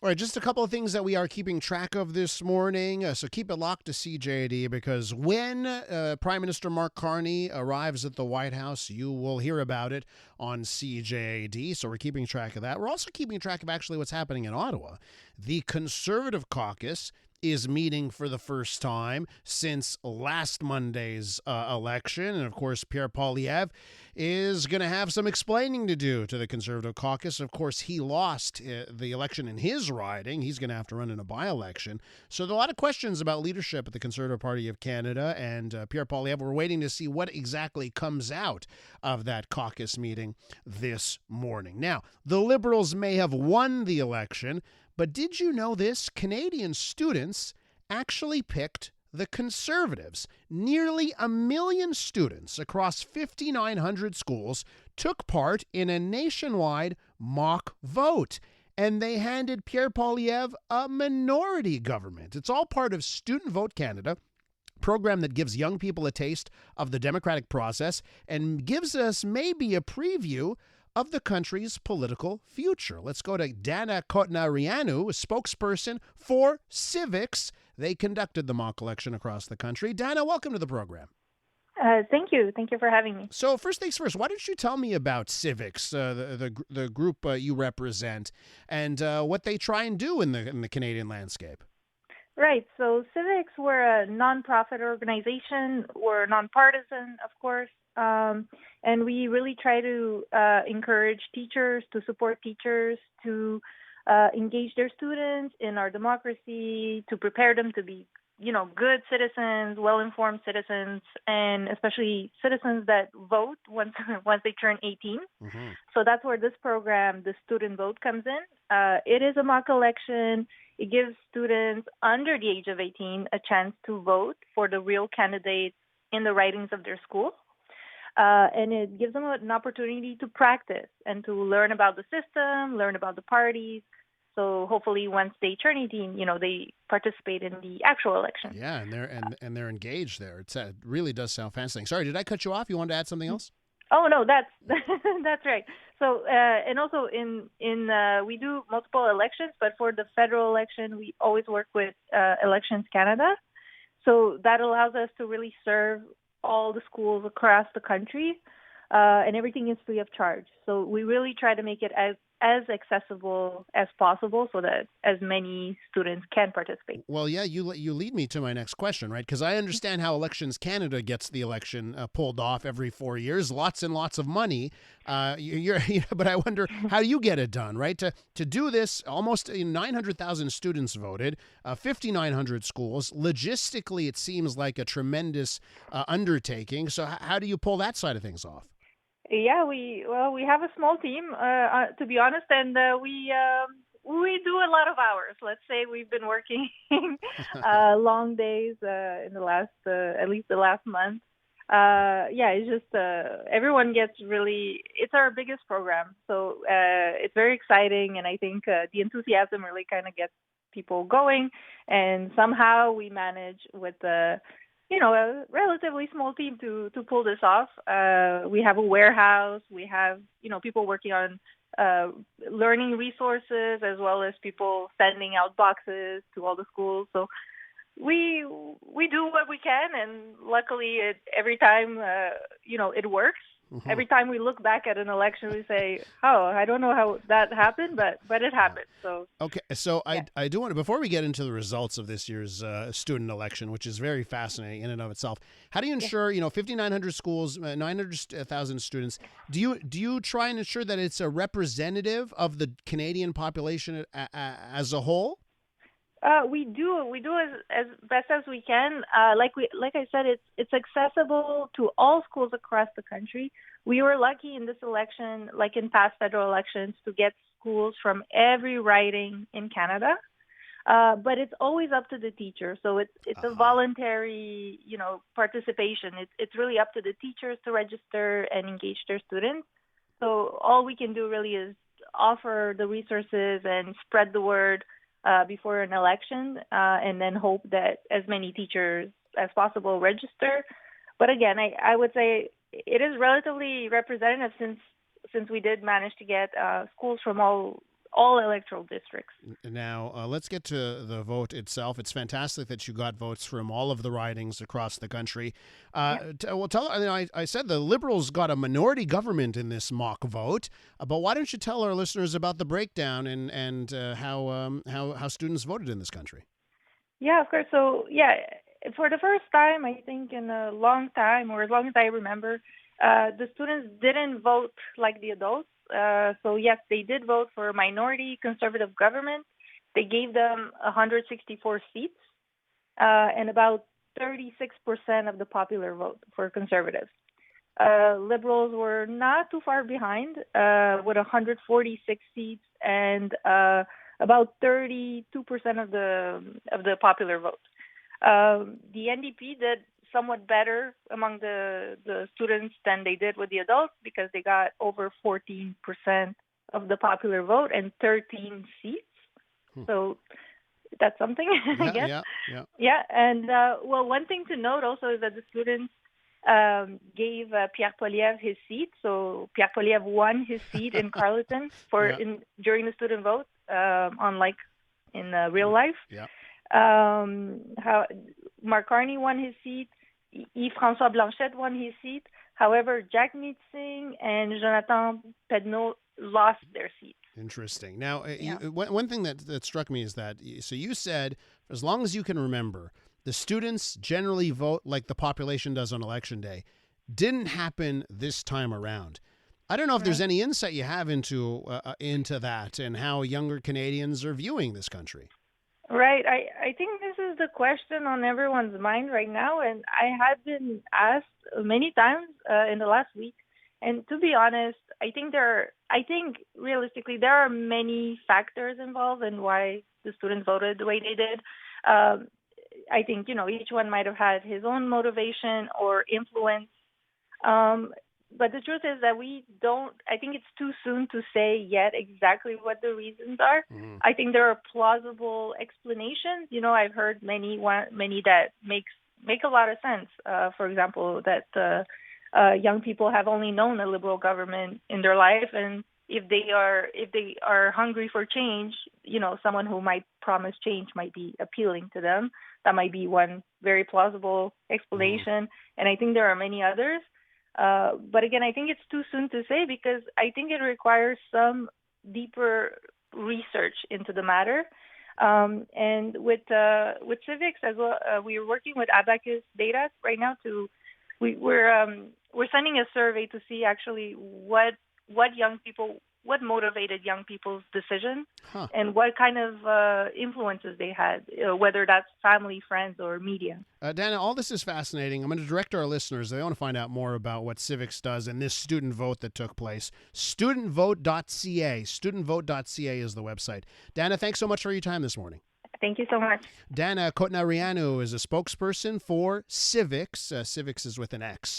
All right, just a couple of things that we are keeping track of this morning. So keep it locked to CJD because when Prime Minister Mark Carney arrives at the White House, you will hear about it on CJD. So we're keeping track of that. We're also keeping track of actually what's happening in Ottawa. The Conservative caucus is meeting for the first time since last Monday's election. And of course, Pierre Poilievre is going to have some explaining to do to the Conservative caucus. Of course, he lost the election in his riding. He's going to have to run in a by-election. So there are a lot of questions about leadership at the Conservative Party of Canada and Pierre Poilievre. We're waiting to see what exactly comes out of that caucus meeting this morning. Now, the Liberals may have won the election, but did you know this? Canadian students actually picked the Conservatives. Nearly 1 million students across 5,900 schools took part in a nationwide mock vote, and they handed Pierre Poilievre a minority government. It's all part of Student Vote Canada, program that gives young people a taste of the democratic process and gives us maybe a preview of the country's political future. Let's go to Dana Cotnareanu, a spokesperson for C.I.V.I.X. They conducted the mock election across the country. Dana, welcome to the program. Thank you. Thank you for having me. So first things first, why don't you tell me about C.I.V.I.X., the group you represent, and what they try and do in the Canadian landscape? Right. So C.I.V.I.X., we're a nonprofit organization. We're nonpartisan, of course. And we really try to encourage teachers, to support teachers, to engage their students in our democracy, to prepare them to be, good citizens, well-informed citizens, and especially citizens that vote once they turn 18. Mm-hmm. So that's where this program, the Student Vote, comes in. It is a mock election. It gives students under the age of 18 a chance to vote for the real candidates in the ridings of their school. And it gives them an opportunity to practice and to learn about the system, learn about the parties. So hopefully once they turn 18, they participate in the actual election. Yeah, and they're engaged there. It really does sound fascinating. Sorry, did I cut you off? You wanted to add something else? Oh, no, that's that's right. So and also in we do multiple elections, but for the federal election, we always work with Elections Canada. So that allows us to really serve all the schools across the country, and everything is free of charge. So we really try to make it as accessible as possible so that as many students can participate. Well, yeah, you lead me to my next question, right? Because I understand how Elections Canada gets the election pulled off every 4 years, lots and lots of money. But I wonder how you get it done, right? To do this, almost 900,000 students voted, 5,900 schools. Logistically, it seems like a tremendous undertaking. So how do you pull that side of things off? Yeah, we have a small team, to be honest, and we do a lot of hours. Let's say we've been working long days in the last at least the last month. It's just everyone gets really. It's our biggest program, so it's very exciting, and I think the enthusiasm really kind of gets people going. And somehow we manage with a relatively small team to pull this off. We have a warehouse. We have, people working on learning resources as well as people sending out boxes to all the schools. So we do what we can, and luckily every time, it works. Mm-hmm. Every time we look back at an election, we say, "Oh, I don't know how that happened, but it happened." So okay, so yeah. I do want to, before we get into the results of this year's student election, which is very fascinating in and of itself. How do you ensure, 5,900 schools, 900,000 students? Do you try and ensure that it's a representative of the Canadian population as a whole? We do as best as we can. Like I said, it's accessible to all schools across the country. We were lucky in this election, like in past federal elections, to get schools from every riding in Canada. But it's always up to the teacher. So it's a voluntary, participation. It's really up to the teachers to register and engage their students. So all we can do really is offer the resources and spread the word before an election, and then hope that as many teachers as possible register. But again, I would say it is relatively representative since we did manage to get schools from all all electoral districts. Now, let's get to the vote itself. It's fantastic that you got votes from all of the ridings across the country. I said the Liberals got a minority government in this mock vote, but why don't you tell our listeners about the breakdown and how students voted in this country? Yeah, of course. So, yeah, for the first time, I think in a long time, or as long as I remember, the students didn't vote like the adults. So yes, they did vote for minority conservative government. They gave them 164 seats and about 36% of the popular vote for conservatives. Liberals were not too far behind with 146 seats and about 32% of the popular vote. The NDP did somewhat better among the students than they did with the adults because they got over 14% of the popular vote and 13 seats. So that's something, I guess. Yeah. And one thing to note also is that the students gave Pierre Poilievre his seat. So Pierre Poilievre won his seat in Carleton during the student vote, unlike in real life. Yeah. Mark Carney won his seat. Yves-François Blanchette won his seat. However, Jack Meeting and Jonathan Pedneau lost their seats. Interesting. Now, one thing that struck me is that, so you said, as long as you can remember, the students generally vote like the population does on Election Day. Didn't happen this time around. I don't know if there's any insight you have into that and how younger Canadians are viewing this country. Right. I think this is the question on everyone's mind right now, and I had been asked many times in the last week. And to be honest, I think realistically there are many factors involved in why the students voted the way they did. I think each one might have had his own motivation or influence. But the truth is that I think it's too soon to say yet exactly what the reasons are. I think there are plausible explanations. I've heard many that make a lot of sense. For example, that young people have only known a liberal government in their life, and if they are hungry for change, someone who might promise change might be appealing to them. That might be one very plausible explanation. And I think there are many others. But again, I think it's too soon to say because I think it requires some deeper research into the matter. And with C.I.V.I.X as well, we're working with Abacus data right now we're sending a survey to see actually what motivated young people's decision and what kind of influences they had, whether that's family, friends, or media. Dana, all this is fascinating. I'm going to direct our listeners. They want to find out more about what C.I.V.I.X does and this student vote that took place. Studentvote.ca. Studentvote.ca is the website. Dana, thanks so much for your time this morning. Thank you so much. Dana Cotnareanu is a spokesperson for C.I.V.I.X. C.I.V.I.X is with an X.